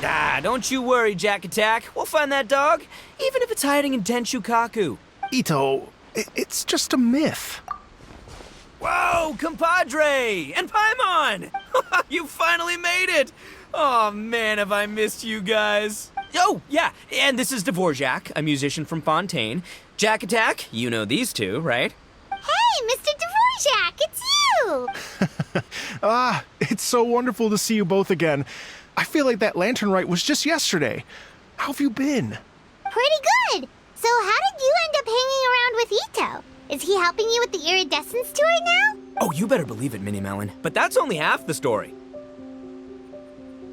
Ah, don't you worry, Jack Attack. We'll find that dog, even if it's hiding in Tenshukaku. Ito, it's just a myth. Whoa, compadre! And Paimon! You finally made it! Oh man, have I missed you guys. Oh, yeah, and this is Dvorak, a musician from Fontaine. Jack Attack, you know these two, right? Hey, Mr. Dvorak, it's you! It's so wonderful to see you both again. I feel like that lantern rite was just yesterday. How have you been? Pretty good. So how did you end up hanging around with Ito? Is he helping you with the iridescence tour now? Oh, you better believe it, Minnie Melon. But that's only half the story.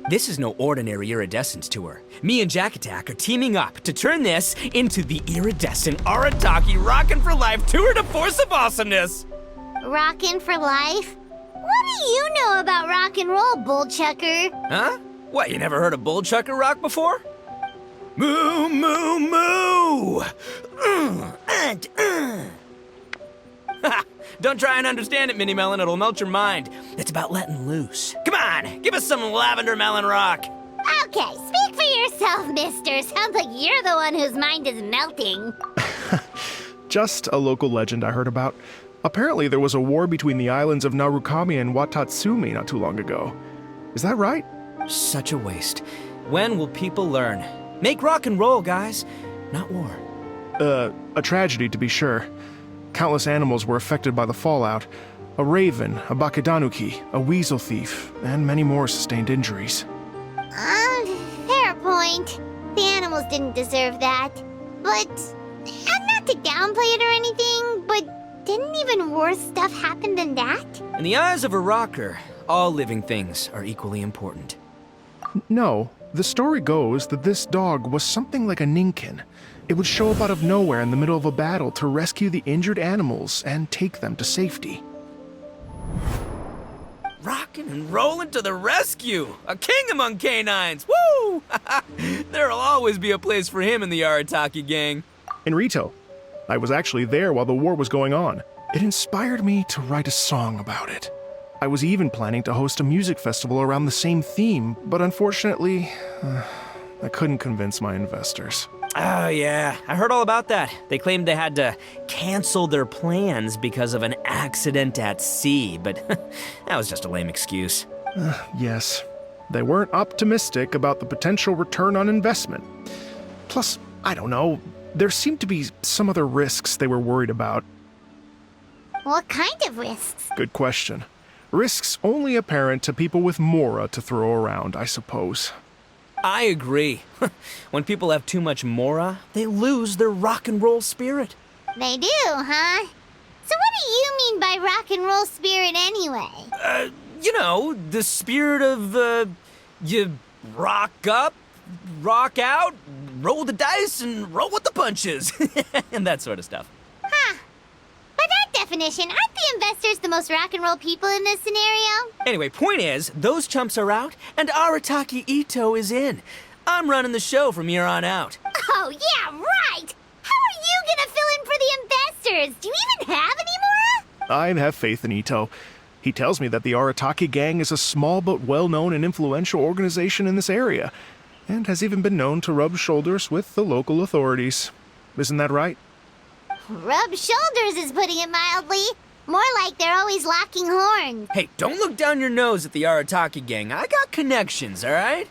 This is no ordinary iridescence tour. Me and Jack Attack are teaming up to turn this into the iridescent Arataki Rockin' for Life Tour de Force of Awesomeness! Rockin' for life? What do you know about rock and roll, bullchucker? Huh? What, you never heard a bull chucker rock before? Moo, moo, moo! Ha! Don't try and understand it, Minnie Melon, it'll melt your mind. It's about letting loose. Come on, give us some lavender melon rock. Okay, speak for yourself, mister. Sounds like you're the one whose mind is melting. Just a local legend I heard about. Apparently there was a war between the islands of Narukami and Watatsumi not too long ago. Is that right? Such a waste. When will people learn? Make rock and roll, guys, not war. A tragedy to be sure. Countless animals were affected by the fallout. A raven, a bakedanuki, a weasel thief, and many more sustained injuries. Fair point. The animals didn't deserve that. But, and not to downplay it or anything, but didn't even worse stuff happen than that? In the eyes of a rocker, all living things are equally important. No, the story goes that this dog was something like a ninkin. It would show up out of nowhere in the middle of a battle to rescue the injured animals and take them to safety. Rockin' and rollin' to the rescue! A king among canines! Woo! There'll always be a place for him in the Arataki gang. In Rito, I was actually there while the war was going on. It inspired me to write a song about it. I was even planning to host a music festival around the same theme, but unfortunately, I couldn't convince my investors. Oh yeah, I heard all about that. They claimed they had to cancel their plans because of an accident at sea, but that was just a lame excuse. Yes, they weren't optimistic about the potential return on investment. Plus, I don't know, there seemed to be some other risks they were worried about. What kind of risks? Good question. Risks only apparent to people with mora to throw around, I suppose. I agree. When people have too much mora, they lose their rock and roll spirit. They do, huh? So what do you mean by rock and roll spirit anyway? You know, the spirit of, you rock up, rock out, roll the dice, and roll with the punches. And that sort of stuff. Huh. By that definition, aren't the investors the most rock and roll people in this scenario? Anyway, point is, those chumps are out, and Arataki Ito is in. I'm running the show from here on out. Oh, yeah, right! How are you gonna fill in for the investors? Do you even have any more? I have faith in Ito. He tells me that the Arataki gang is a small but well-known and influential organization in this area, and has even been known to rub shoulders with the local authorities. Isn't that right? Rub shoulders is putting it mildly. More like they're always locking horns. Hey, don't look down your nose at the Arataki gang. I got connections, all right?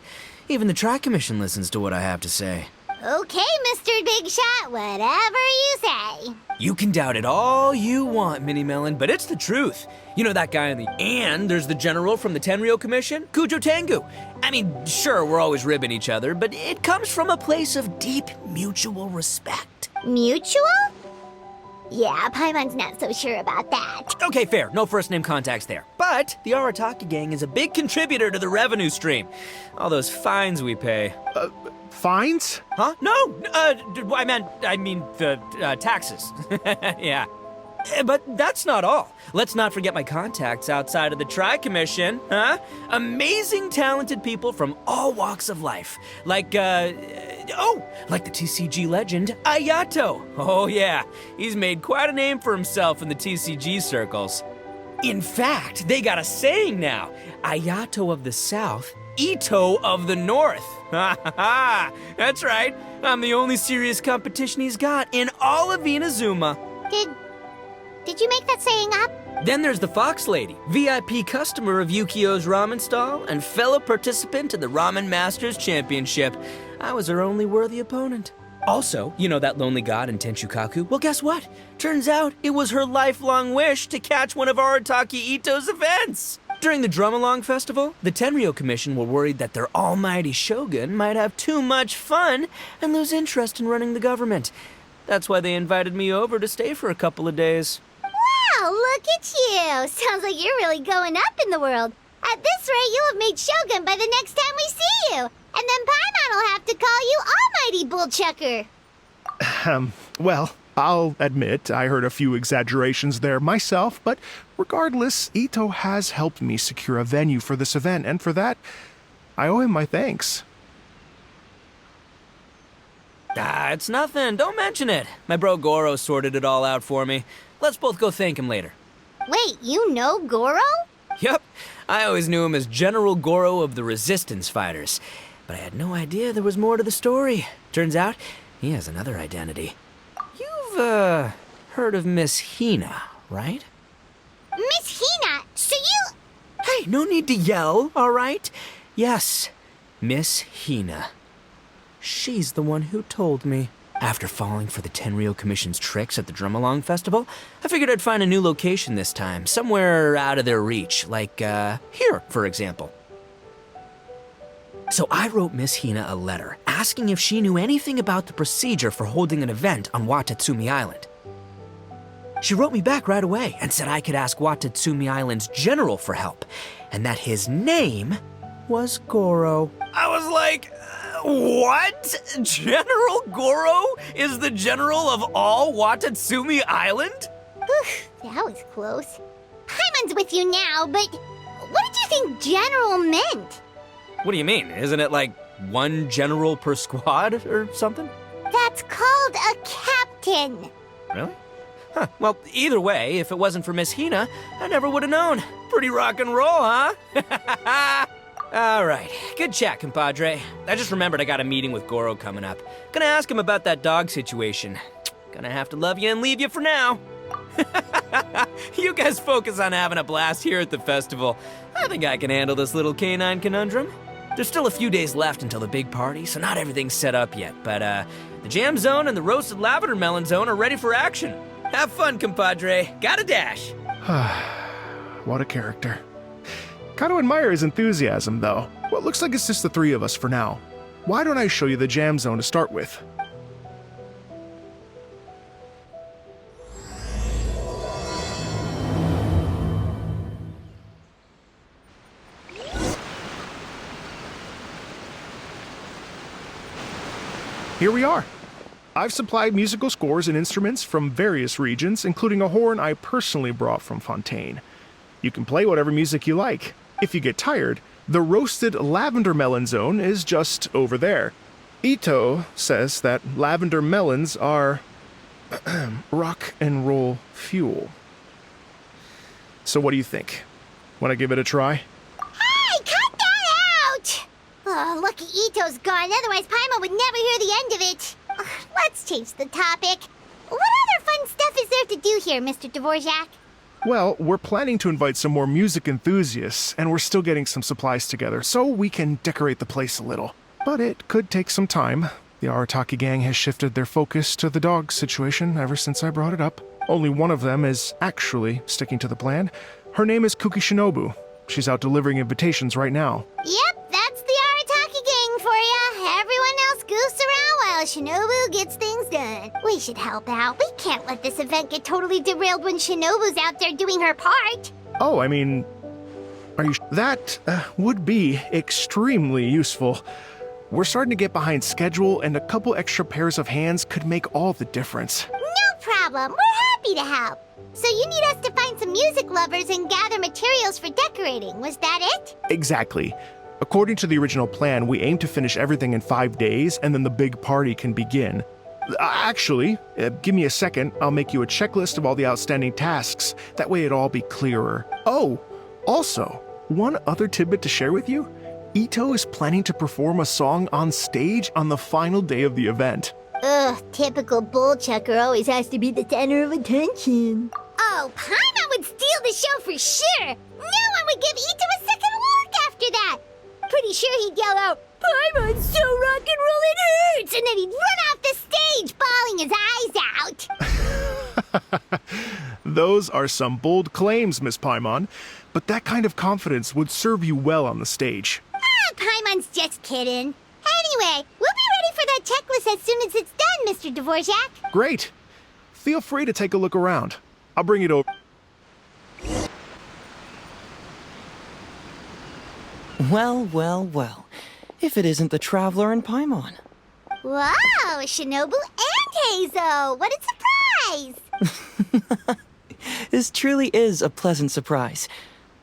Even the Tri-Commission listens to what I have to say. Okay, Mr. Big Shot, whatever you say. You can doubt it all you want, Minnie Melon, but it's the truth. You know that guy in the... And there's the general from the Tenryo Commission, Kujo Tengu. I mean, sure, we're always ribbing each other, but it comes from a place of deep mutual respect. Mutual? Yeah, Paimon's not so sure about that. Okay, fair. No first-name contacts there. But the Arataki gang is a big contributor to the revenue stream. All those fines we pay. Fines? Huh? No! I mean the taxes. Yeah. But that's not all. Let's not forget my contacts outside of the Tri-Commission, huh? Amazing, talented people from all walks of life. Like the TCG legend, Ayato. Oh yeah, he's made quite a name for himself in the TCG circles. In fact, they got a saying now. Ayato of the South, Ito of the North. Ha ha ha! That's right. I'm the only serious competition he's got in all of Inazuma. Did you make that saying up? Then there's the Fox Lady, VIP customer of Yukio's ramen stall and fellow participant in the Ramen Masters Championship. I was her only worthy opponent. Also, you know that lonely god in Tenshukaku? Well, guess what? Turns out it was her lifelong wish to catch one of Arataki Ito's events. During the Drum-Along Festival, the Tenryo Commission were worried that their almighty shogun might have too much fun and lose interest in running the government. That's why they invited me over to stay for a couple of days. Wow, look at you! Sounds like you're really going up in the world. At this rate, you'll have made Shogun by the next time we see you. And then Paimon will have to call you Almighty Bullchucker. Well, I'll admit I heard a few exaggerations there myself, but regardless, Ito has helped me secure a venue for this event, and for that, I owe him my thanks. It's nothing. Don't mention it. My bro Goro sorted it all out for me. Let's both go thank him later. Wait, you know Goro? Yup. I always knew him as General Goro of the Resistance Fighters. But I had no idea there was more to the story. Turns out, he has another identity. You've, heard of Miss Hina, right? Miss Hina, so you... Hey, no need to yell, all right? Yes, Miss Hina. She's the one who told me. After falling for the Tenryo Commission's tricks at the Drum-Along Festival, I figured I'd find a new location this time, somewhere out of their reach, like, here, for example. So I wrote Miss Hina a letter, asking if she knew anything about the procedure for holding an event on Watatsumi Island. She wrote me back right away and said I could ask Watatsumi Island's general for help, and that his name was Goro. I was like, what? General Goro is the general of all Watatsumi Island? Oof, that was close. Paimon's with you now, but what did you think general meant? What do you mean? Isn't it like one general per squad or something? That's called a captain. Really? Huh. Well, either way, if it wasn't for Miss Hina, I never would have known. Pretty rock and roll, huh? All right. Good chat, compadre. I just remembered I got a meeting with Goro coming up. Gonna ask him about that dog situation. Gonna have to love you and leave you for now. You guys focus on having a blast here at the festival. I think I can handle this little canine conundrum. There's still a few days left until the big party, so not everything's set up yet. But, the jam zone and the roasted lavender melon zone are ready for action. Have fun, compadre. Got a dash. What a character. Kinda admire his enthusiasm, though. Well, it looks like it's just the three of us for now. Why don't I show you the jam zone to start with? Here we are. I've supplied musical scores and instruments from various regions, including a horn I personally brought from Fontaine. You can play whatever music you like. If you get tired, the roasted lavender melon zone is just over there. Ito says that lavender melons are rock and roll fuel. So what do you think? Want to give it a try? Hey, cut that out! Oh, lucky Ito's gone, otherwise Paimon would never hear the end of it. Let's change the topic. What other fun stuff is there to do here, Mr. Dvorak? Well, we're planning to invite some more music enthusiasts, and we're still getting some supplies together, so we can decorate the place a little. But it could take some time. The Arataki gang has shifted their focus to the dog situation ever since I brought it up. Only one of them is actually sticking to the plan. Her name is Kuki Shinobu. She's out delivering invitations right now. Yep, that's the Arataki gang for ya. Everyone else goofs around while Shinobu gets things done. We should help out. We can't let this event get totally derailed when Shinobu's out there doing her part. Oh, I mean, are you... That would be extremely useful. We're starting to get behind schedule, and a couple extra pairs of hands could make all the difference. No problem. We're happy to help. So you need us to find some music lovers and gather materials for decorating. Was that it? Exactly. According to the original plan, we aim to finish everything in 5 days, and then the big party can begin. Actually, give me a second. I'll make you a checklist of all the outstanding tasks. That way it'll all be clearer. Oh, also, one other tidbit to share with you. Ito is planning to perform a song on stage on the final day of the event. Ugh, typical bull chucker always has to be the center of attention. Oh, Paimon would steal the show for sure! No one would give Ito a second look after that! Pretty sure he'd yell out, "Paimon's so rock and roll it hurts!" And then he'd run off the stage, bawling his eyes out. Those are some bold claims, Miss Paimon, but that kind of confidence would serve you well on the stage. Paimon's just kidding. Anyway, we'll be ready for that checklist as soon as it's done, Mr. Dvorak. Great. Feel free to take a look around. I'll bring it over. Well, well, well. If it isn't the Traveler and Paimon. Wow, Shinobu and Heizo! What a surprise! This truly is a pleasant surprise.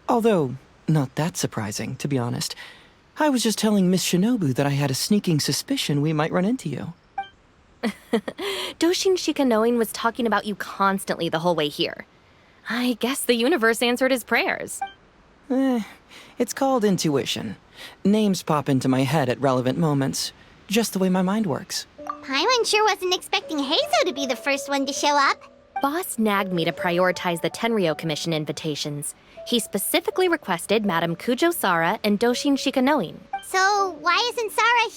Although, not that surprising, to be honest. I was just telling Miss Shinobu that I had a sneaking suspicion we might run into you. Doshin Shikanoin was talking about you constantly the whole way here. I guess the universe answered his prayers. It's called intuition. Names pop into my head at relevant moments, just the way my mind works. Paimon sure wasn't expecting Heizo to be the first one to show up. Boss nagged me to prioritize the Tenryo Commission invitations. He specifically requested Madame Kujo Sara and Doshin Shikanoin. So, why isn't Sara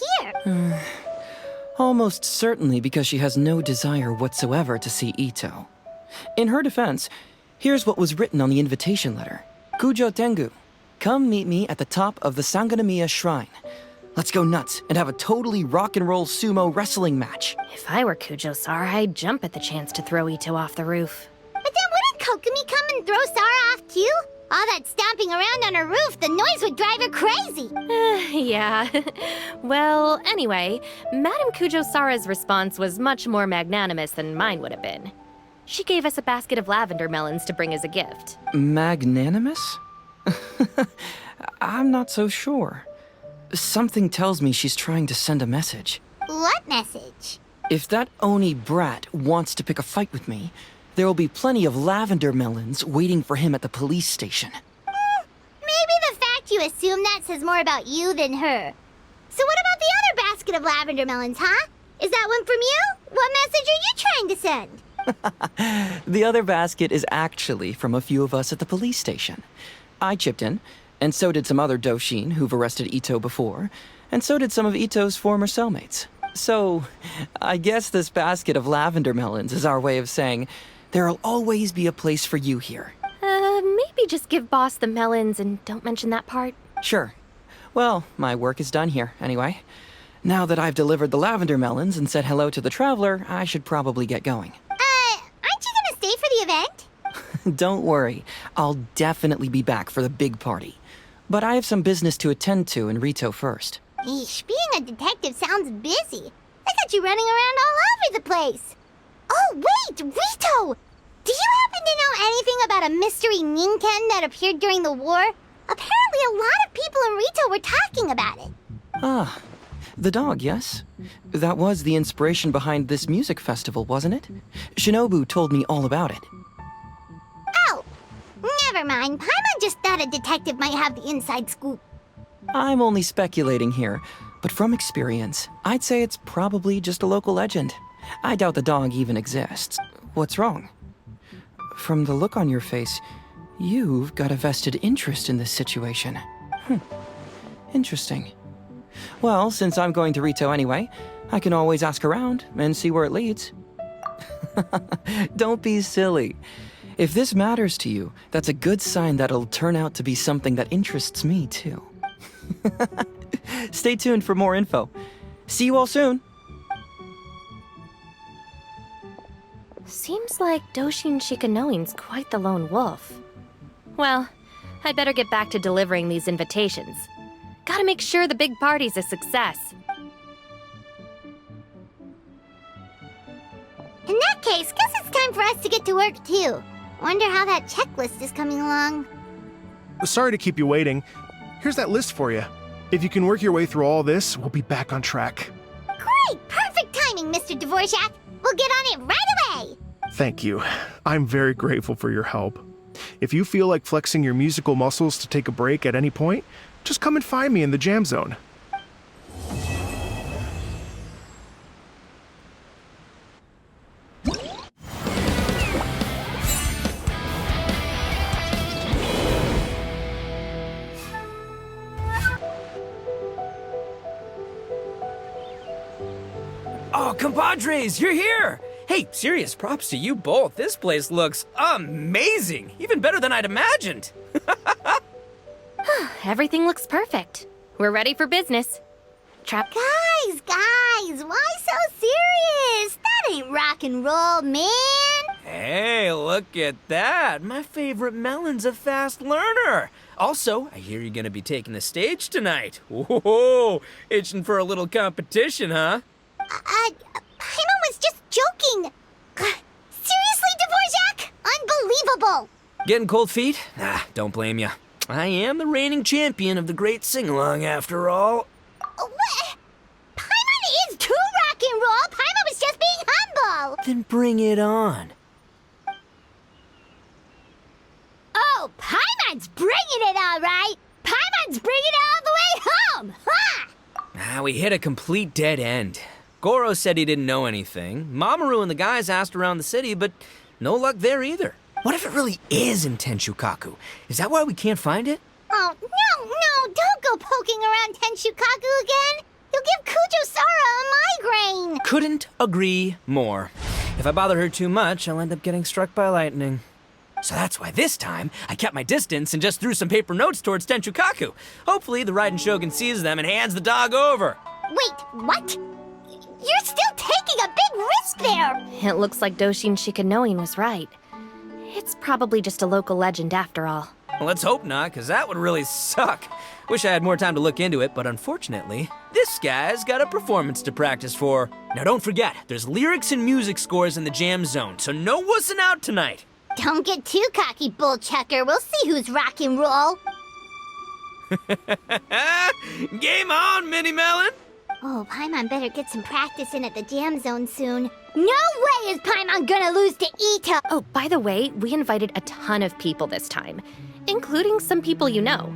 here? Almost certainly because she has no desire whatsoever to see Ito. In her defense, here's what was written on the invitation letter. Kujo Tengu, come meet me at the top of the Sangonomiya Shrine. Let's go nuts and have a totally rock and roll sumo wrestling match. If I were Kujo Sara, I'd jump at the chance to throw Ito off the roof. But then wouldn't Kokumi come and throw Sara off too? All that stomping around on her roof, the noise would drive her crazy. Yeah. Well, anyway, Madame Kujo Sara's response was much more magnanimous than mine would have been. She gave us a basket of lavender melons to bring as a gift. Magnanimous? I'm not so sure. Something tells me she's trying to send a message. What message? If that Oni brat wants to pick a fight with me, there will be plenty of lavender melons waiting for him at the police station. Maybe the fact you assume that says more about you than her. So what about the other basket of lavender melons, huh? Is that one from you? What message are you trying to send? The other basket is actually from a few of us at the police station. I chipped in, and so did some other Doshin who've arrested Ito before, and so did some of Ito's former cellmates. So, I guess this basket of lavender melons is our way of saying, there'll always be a place for you here. Maybe just give Boss the melons and don't mention that part. Sure. Well, my work is done here, anyway. Now that I've delivered the lavender melons and said hello to the Traveler, I should probably get going. Aren't you gonna stay for the event? Don't worry, I'll definitely be back for the big party. But I have some business to attend to in Rito first. Eesh, being a detective sounds busy. I got you running around all over the place. Oh, wait, Rito! Do you happen to know anything about a mystery Ninken that appeared during the war? Apparently a lot of people in Rito were talking about it. Ah, the dog, yes? That was the inspiration behind this music festival, wasn't it? Shinobu told me all about it. Oh, never mind. Paimon just thought a detective might have the inside scoop. I'm only speculating here, but from experience, I'd say it's probably just a local legend. I doubt the dog even exists. What's wrong? From the look on your face, you've got a vested interest in this situation. Interesting. Well, since I'm going to Rito anyway, I can always ask around and see where it leads. Don't be silly. If this matters to you, that's a good sign that it'll turn out to be something that interests me too. Stay tuned for more info. See you all soon. Seems like Doshin Shikanoin's quite the lone wolf. Well, I'd better get back to delivering these invitations. Gotta make sure the big party's a success. In that case, guess it's time for us to get to work too. Wonder how that checklist is coming along. Sorry to keep you waiting. Here's that list for you. If you can work your way through all this, we'll be back on track. Great! Perfect timing, Mr. Mr. Dvorak. We'll get on it right away. Thank you. I'm very grateful for your help. If you feel like flexing your musical muscles to take a break at any point, just come and find me in the jam zone. Oh, compadres, you're here! Hey, serious props to you both. This place looks amazing. Even better than I'd imagined. Everything looks perfect. We're ready for business. Guys, why so serious? That ain't rock and roll, man. Hey, look at that. My favorite melon's a fast learner. Also, I hear you're gonna be taking the stage tonight. Whoa, itching for a little competition, huh? Paimon was just joking. Seriously, Dvorak? Unbelievable. Getting cold feet? Don't blame ya. I am the reigning champion of the great sing-along after all. What? Paimon is too rock and roll. Paimon was just being humble. Then bring it on. Oh, Paimon's bringing it all right. Paimon's bringing it all the way home. Ha! We hit a complete dead end. Goro said he didn't know anything. Mamoru and the guys asked around the city, but no luck there either. What if it really is in Tenshukaku? Is that why we can't find it? Oh, no, don't go poking around Tenshukaku again. You'll give Kujo-Sara a migraine. Couldn't agree more. If I bother her too much, I'll end up getting struck by lightning. So that's why this time, I kept my distance and just threw some paper notes towards Tenshukaku. Hopefully the Raiden Shogun sees them and hands the dog over. Wait, what? You're still taking a big risk there. It looks like Doshin Shikanoin was right. It's probably just a local legend after all. Well, let's hope not, because that would really suck. Wish I had more time to look into it, but unfortunately, this guy's got a performance to practice for. Now don't forget, there's lyrics and music scores in the jam zone, so no wussing out tonight. Don't get too cocky, bullchucker. We'll see who's rock and roll. Game on, Mini Melon! Oh, Paimon better get some practice in at the jam zone soon. No way is Paimon gonna lose to Ito! Oh, by the way, we invited a ton of people this time, including some people you know.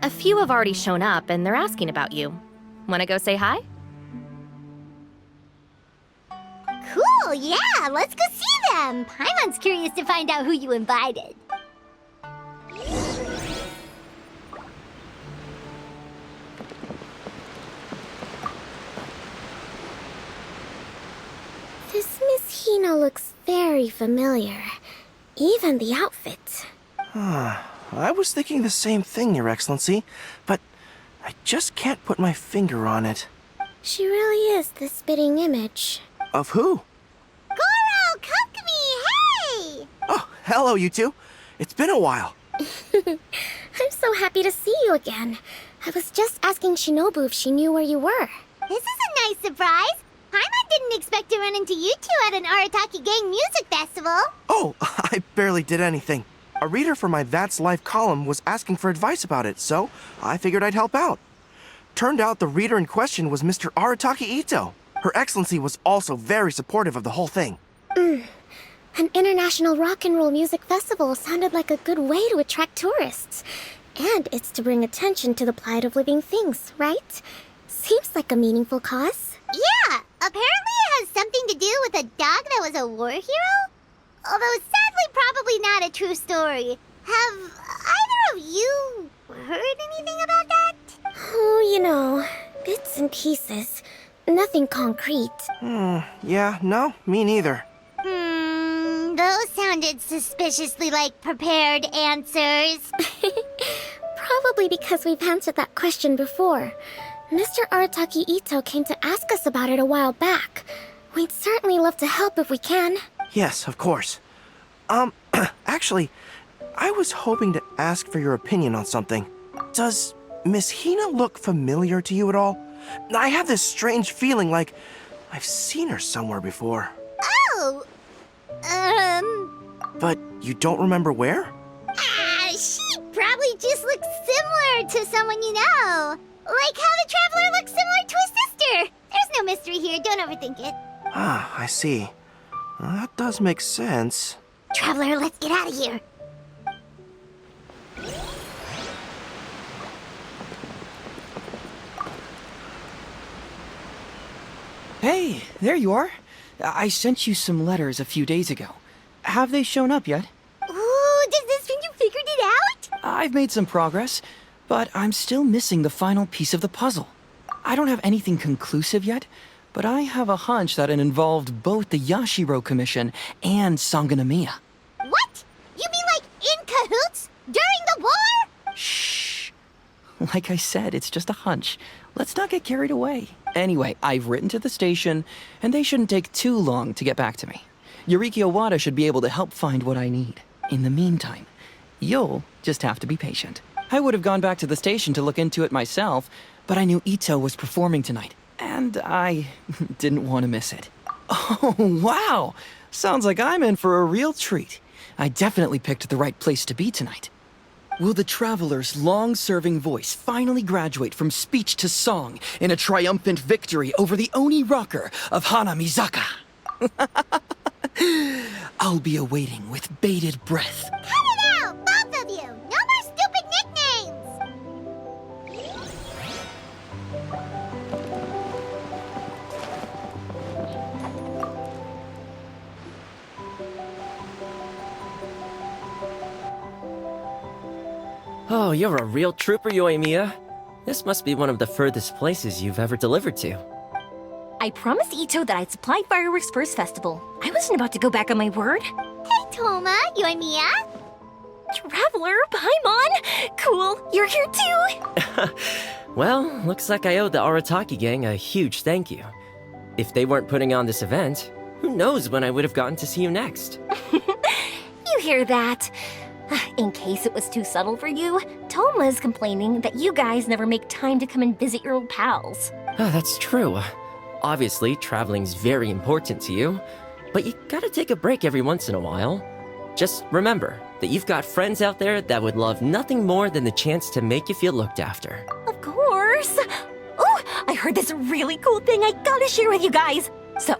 A few have already shown up, and they're asking about you. Wanna go say hi? Cool, yeah, let's go see them. Paimon's curious to find out who you invited. This Miss Hina looks very familiar. Even the outfit. I was thinking the same thing, Your Excellency, but I just can't put my finger on it. She really is the spitting image. Of who? Goro, Kokumi, hey! Oh, hello, you two. It's been a while. I'm so happy to see you again. I was just asking Shinobu if she knew where you were. This is a nice surprise. Paimon didn't expect to run into you two at an Arataki Gang music festival. Oh, I barely did anything. A reader for my That's Life column was asking for advice about it, so I figured I'd help out. Turned out the reader in question was Mr. Arataki Ito. Her Excellency was also very supportive of the whole thing. An international rock and roll music festival sounded like a good way to attract tourists. And it's to bring attention to the plight of living things, right? Seems like a meaningful cause. Yeah, apparently it has something to do with a dog that was a war hero? Although sadly probably not a true story. Have either of you heard anything about that? Oh, you know, bits and pieces. Nothing concrete. Yeah, no, me neither. Those sounded suspiciously like prepared answers. Probably because we've answered that question before. Mr. Arataki Ito came to ask us about it a while back. We'd certainly love to help if we can. Yes, of course. Actually, I was hoping to ask for your opinion on something. Does Miss Hina look familiar to you at all? I have this strange feeling like I've seen her somewhere before. Oh, But you don't remember where? she probably just looks similar to someone you know. Like how the Traveler looks similar to his sister. There's no mystery here, don't overthink it. Ah, I see. Well, that does make sense. Traveler, let's get out of here. Hey, there you are. I sent you some letters a few days ago. Have they shown up yet? Ooh, does this mean you figured it out? I've made some progress, but I'm still missing the final piece of the puzzle. I don't have anything conclusive yet, but I have a hunch that it involved both the Yashiro Commission and Sangonomiya. What? You mean like in cahoots? During the war? Shh. Like I said, it's just a hunch. Let's not get carried away. Anyway, I've written to the station, and they shouldn't take too long to get back to me. Yuriki Owada should be able to help find what I need. In the meantime, you'll just have to be patient. I would have gone back to the station to look into it myself, but I knew Ito was performing tonight, and I didn't want to miss it. Oh, wow! Sounds like I'm in for a real treat. I definitely picked the right place to be tonight. Will the Traveler's long-serving voice finally graduate from speech to song in a triumphant victory over the Oni rocker of Hanamizaka? I'll be awaiting with bated breath. Cut it out, both of you! No more stupid nicknames! Oh, you're a real trooper, Yoimiya. This must be one of the furthest places you've ever delivered to. I promised Ito that I'd supply fireworks for his festival. I wasn't about to go back on my word. Hey, Toma, Yoimiya. Traveler, Paimon! Cool, you're here too! Well, looks like I owe the Arataki gang a huge thank you. If they weren't putting on this event, who knows when I would have gotten to see you next. You hear that? In case it was too subtle for you, Toma's complaining that you guys never make time to come and visit your old pals. Oh, that's true. Obviously, traveling's very important to you, but you gotta take a break every once in a while. Just remember that you've got friends out there that would love nothing more than the chance to make you feel looked after. Of course! Oh, I heard this really cool thing I gotta share with you guys! So,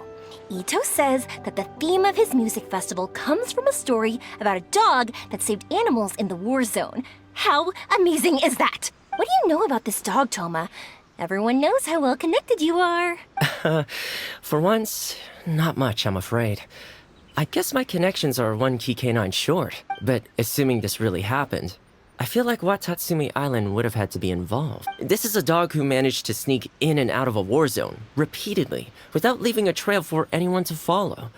Ito says that the theme of his music festival comes from a story about a dog that saved animals in the war zone. How amazing is that? What do you know about this dog, Toma? Everyone knows how well connected you are. For once, not much, I'm afraid. I guess my connections are one key canine short, but assuming this really happened, I feel like Watatsumi Island would have had to be involved. This is a dog who managed to sneak in and out of a war zone, repeatedly, without leaving a trail for anyone to follow.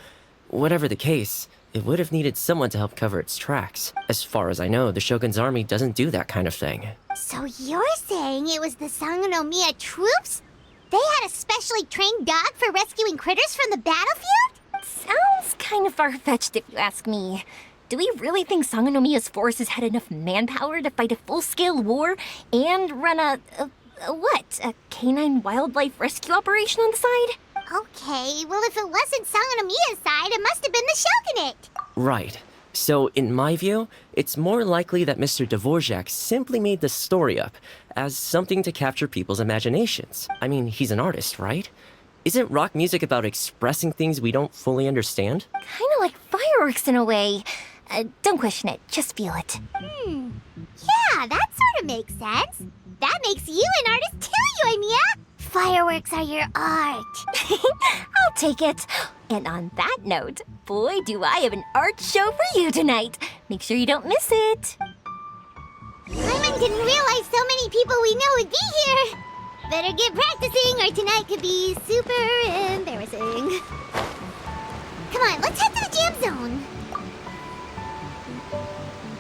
Whatever the case, it would have needed someone to help cover its tracks. As far as I know, the Shogun's army doesn't do that kind of thing. So you're saying it was the Sangonomiya troops? They had a specially trained dog for rescuing critters from the battlefield? Sounds kind of far-fetched if you ask me. Do we really think Sangonomiya's forces had enough manpower to fight a full-scale war and run a canine wildlife rescue operation on the side? Okay, well if it wasn't Sangonomiya's side, it must have been the Shogunate. Right. So, in my view, it's more likely that Mr. Dvorak simply made the story up as something to capture people's imaginations. I mean, he's an artist, right? Isn't rock music about expressing things we don't fully understand? Kinda like fireworks in a way. Don't question it, just feel it. Yeah, that sort of makes sense. That makes you an artist too, Yoimiya. Fireworks are your art. I'll take it. And on that note, boy, do I have an art show for you tonight. Make sure you don't miss it. Paimon didn't realize so many people we know would be here. Better get practicing or tonight could be super embarrassing. Come on, let's head to the jam zone.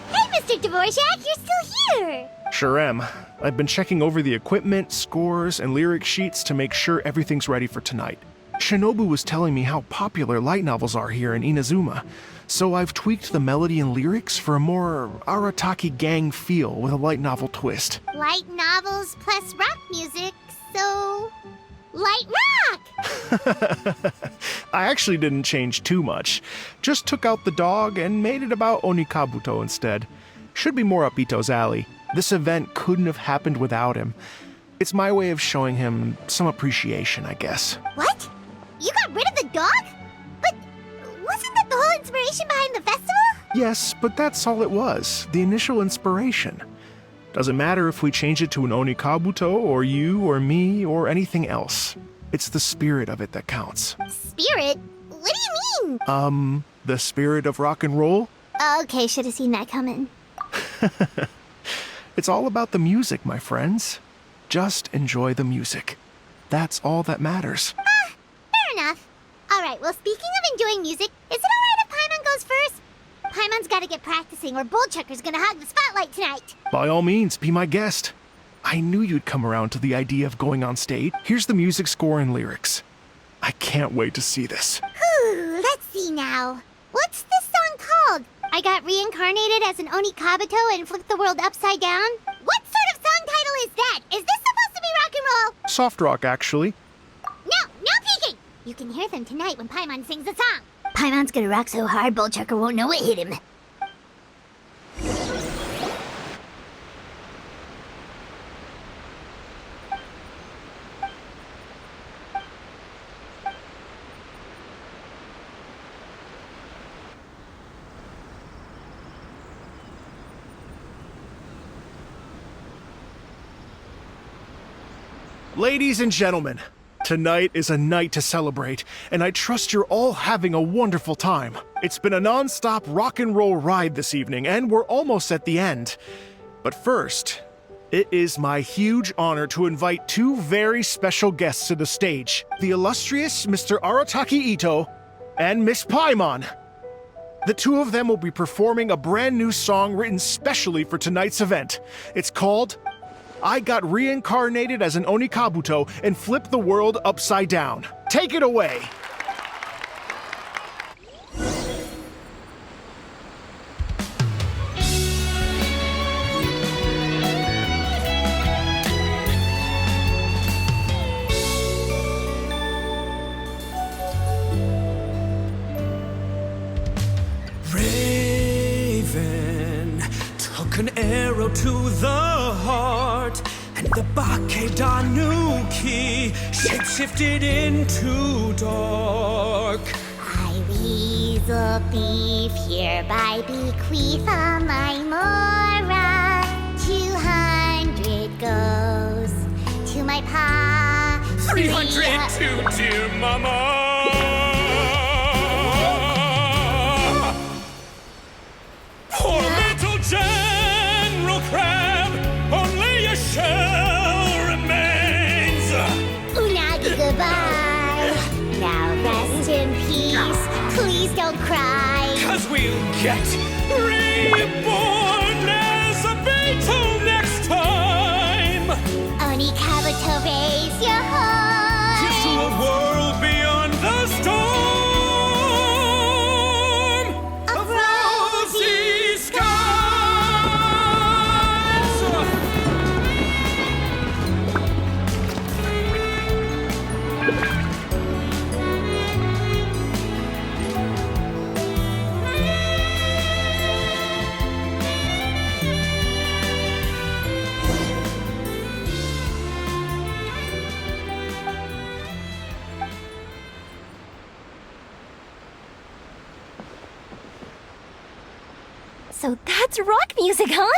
Hey, Mr. Dvorak, you're still here. Sure am. I've been checking over the equipment, scores, and lyric sheets to make sure everything's ready for tonight. Shinobu was telling me how popular light novels are here in Inazuma, so I've tweaked the melody and lyrics for a more Arataki gang feel with a light novel twist. Light novels plus rock music, so... light rock! I actually didn't change too much. Just took out the dog and made it about Onikabuto instead. Should be more up Ito's alley. This event couldn't have happened without him. It's my way of showing him some appreciation, I guess. What? You got rid of the dog? But wasn't that the whole inspiration behind the festival? Yes, but that's all it was, the initial inspiration. Doesn't matter if we change it to an Onikabuto, or you, or me, or anything else. It's the spirit of it that counts. Spirit? What do you mean? The spirit of rock and roll? Okay, should have seen that coming. It's all about the music, my friends. Just enjoy the music. That's all that matters. Fair enough. Alright, well, speaking of enjoying music, is it alright if Paimon goes first? Paimon's gotta get practicing or Bullchucker's gonna hog the spotlight tonight. By all means, be my guest. I knew you'd come around to the idea of going on stage. Here's the music score and lyrics. I can't wait to see this. Whew, let's see now. What's this song called? I got reincarnated as an Onikabuto and flipped the world upside down? What sort of song title is that? Is this supposed to be rock and roll? Soft rock, actually. No peeking! You can hear them tonight when Paimon sings the song. Paimon's gonna rock so hard, Bullchucker won't know what hit him. Ladies and gentlemen, tonight is a night to celebrate, and I trust you're all having a wonderful time. It's been a non-stop rock and roll ride this evening, and we're almost at the end. But first, it is my huge honor to invite two very special guests to the stage, the illustrious Mr. Arataki Ito and Miss Paimon. The two of them will be performing a brand new song written specially for tonight's event. It's called I Got Reincarnated as an Onikabuto and Flipped the World Upside Down. Take it away! Raven took an arrow to the heart, and the Bakedanuki shapeshifted into dark. I, Weasel Thief, hereby bequeath all my Mora. 200 goes to my pa. 300 to dear mama. Poor little General Crab, only a shell remains. Unagi, goodbye. Now rest in peace. Please don't cry. 'Cause we'll get reborn as a beetle next time. Onikabuto, raise your horn. Here's to a world beyond the storm of rosy skies. So that's rock music, huh?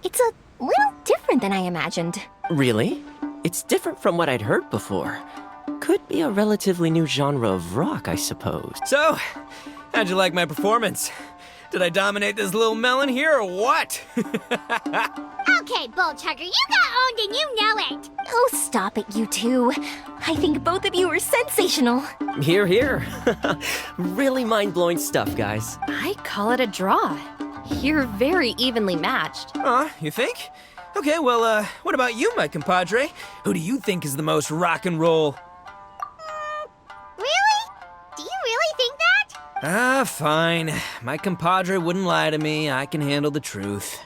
It's a little different than I imagined. Really? It's different from what I'd heard before. Could be a relatively new genre of rock, I suppose. So, how'd you like my performance? Did I dominate this little melon here or what? Okay, Bullchucker, you got owned and you know it. Oh, stop it, you two. I think both of you are sensational. Here, here. Really mind-blowing stuff, guys. I call it a draw. You're very evenly matched. You think? Okay, well, what about you, my compadre? Who do you think is the most rock and roll? Really? Do you really think that? Fine. My compadre wouldn't lie to me. I can handle the truth.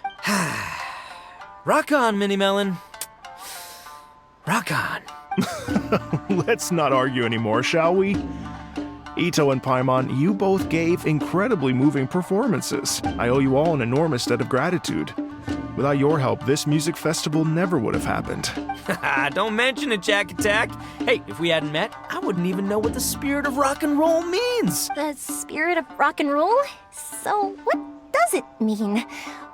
Rock on, Mini Melon. Rock on. Let's not argue anymore, shall we? Ito and Paimon, you both gave incredibly moving performances. I owe you all an enormous debt of gratitude. Without your help, this music festival never would have happened. Don't mention it, Jack Attack. Hey, if we hadn't met, I wouldn't even know what the spirit of rock and roll means. The spirit of rock and roll? So, what does it mean?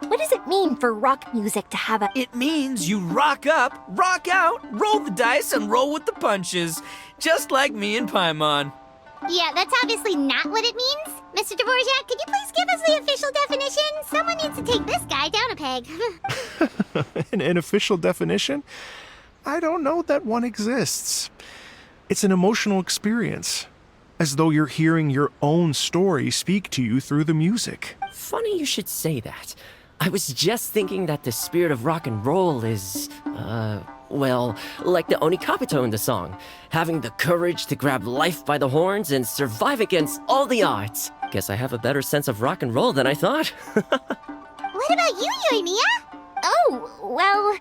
What does it mean for rock music to have a... It means you rock up, rock out, roll the dice, and roll with the punches. Just like me and Paimon. Yeah, that's obviously not what it means. Mr. Dvorak, could you please give us the official definition? Someone needs to take this guy down a peg. An official definition? I don't know that one exists. It's an emotional experience, as though you're hearing your own story speak to you through the music. Funny you should say that. I was just thinking that the spirit of rock and roll is, well, like the Onikapito in the song. Having the courage to grab life by the horns and survive against all the odds. Guess I have a better sense of rock and roll than I thought. What about you, Yoimiya? Oh, well,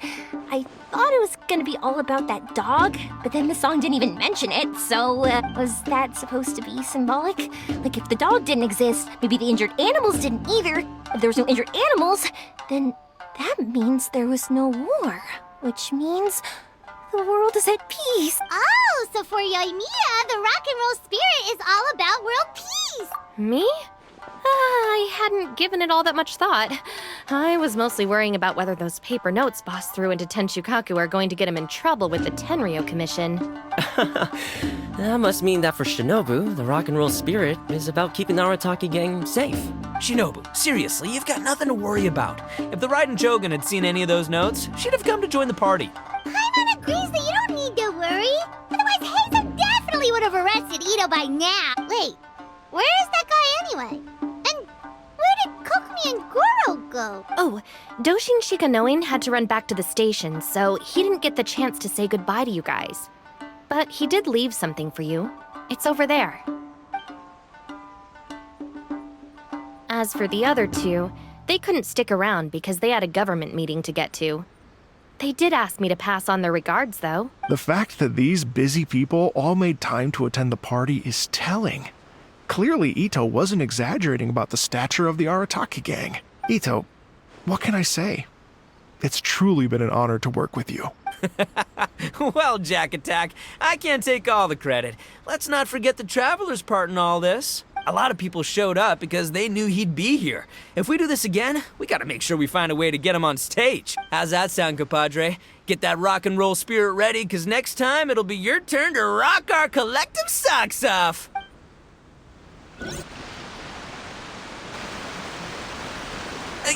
I thought it was gonna be all about that dog, but then the song didn't even mention it, so was that supposed to be symbolic? Like, if the dog didn't exist, maybe the injured animals didn't either. If there was no injured animals, then that means there was no war, which means the world is at peace. Oh, so for Yoimiya, the rock and roll spirit is all about world peace. Me? I hadn't given it all that much thought. I was mostly worrying about whether those paper notes Boss threw into Tenshukaku are going to get him in trouble with the Tenryo Commission. That must mean that for Shinobu, the rock and roll spirit is about keeping the Arataki gang safe. Shinobu, seriously, you've got nothing to worry about. If the Raiden Shogun had seen any of those notes, she'd have come to join the party. Paimon agrees that you don't need to worry. Otherwise, Heizo definitely would have arrested Ito by now. Wait, where is that guy anyway? And where did Kokumi and Goro go? Oh, Doshin Shikanoin had to run back to the station, so he didn't get the chance to say goodbye to you guys. But he did leave something for you. It's over there. As for the other two, they couldn't stick around because they had a government meeting to get to. They did ask me to pass on their regards, though. The fact that these busy people all made time to attend the party is telling. Clearly, Ito wasn't exaggerating about the stature of the Arataki gang. Ito, what can I say? It's truly been an honor to work with you. Well, Jack Attack, I can't take all the credit. Let's not forget the Traveler's part in all this. A lot of people showed up because they knew he'd be here. If we do this again, we gotta make sure we find a way to get him on stage. How's that sound, compadre? Get that rock and roll spirit ready, because next time it'll be your turn to rock our collective socks off.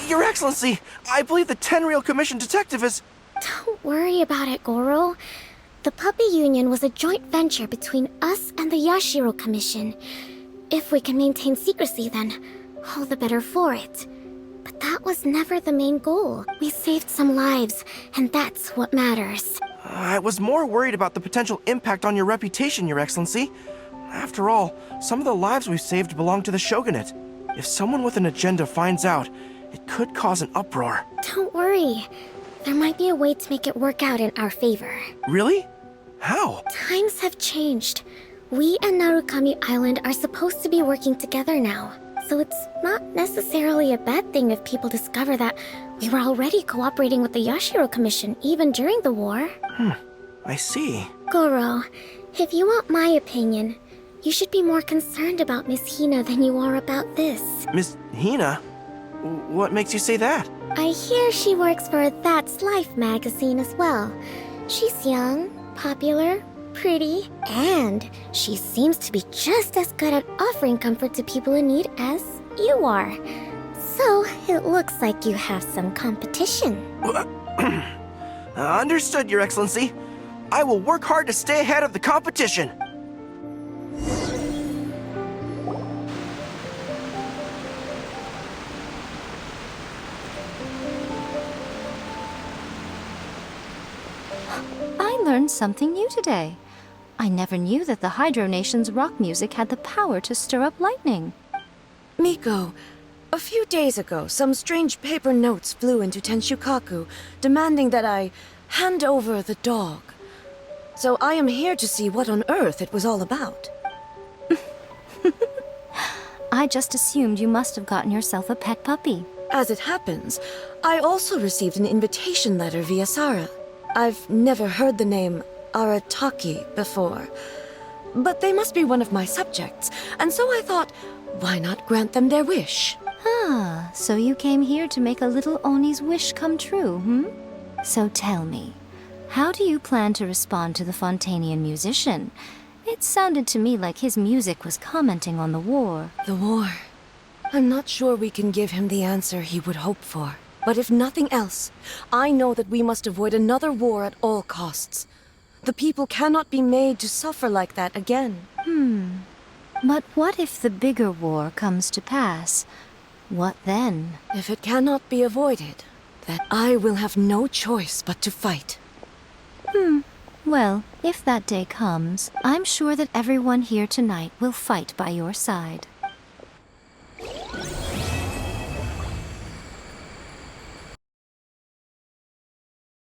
Your Excellency, I believe the Tenryo Commission detective is... Don't worry about it, Goro. The puppy union was a joint venture between us and the Yashiro Commission. If we can maintain secrecy, then all the better for it. But that was never the main goal. We saved some lives, and that's what matters. I was more worried about the potential impact on your reputation, Your Excellency. After all, some of the lives we've saved belong to the Shogunate. If someone with an agenda finds out, it could cause an uproar. Don't worry. There might be a way to make it work out in our favor. Really? How? Times have changed. We and Narukami Island are supposed to be working together now. So it's not necessarily a bad thing if people discover that we were already cooperating with the Yashiro Commission even during the war. I see. Goro, if you want my opinion, you should be more concerned about Miss Hina than you are about this. Miss Hina? What makes you say that? I hear she works for That's Life magazine as well. She's young, popular, pretty, and she seems to be just as good at offering comfort to people in need as you are. So, it looks like you have some competition. Understood, Your Excellency. I will work hard to stay ahead of the competition. I learned something new today. I never knew that the Hydro Nation's rock music had the power to stir up lightning. Miko, a few days ago, some strange paper notes flew into Tenshukaku, demanding that I hand over the dog. So I am here to see what on earth it was all about. I just assumed you must have gotten yourself a pet puppy. As it happens, I also received an invitation letter via Sarah. I've never heard the name Arataki before, but they must be one of my subjects, and so I thought, why not grant them their wish? Ah, so you came here to make a little Oni's wish come true, hmm? So tell me, how do you plan to respond to the Fontanian musician? It sounded to me like his music was commenting on the war. The war. I'm not sure we can give him the answer he would hope for. But if nothing else, I know that we must avoid another war at all costs. The people cannot be made to suffer like that again. But what if the bigger war comes to pass? What then? If it cannot be avoided, then I will have no choice but to fight. Well, if that day comes, I'm sure that everyone here tonight will fight by your side.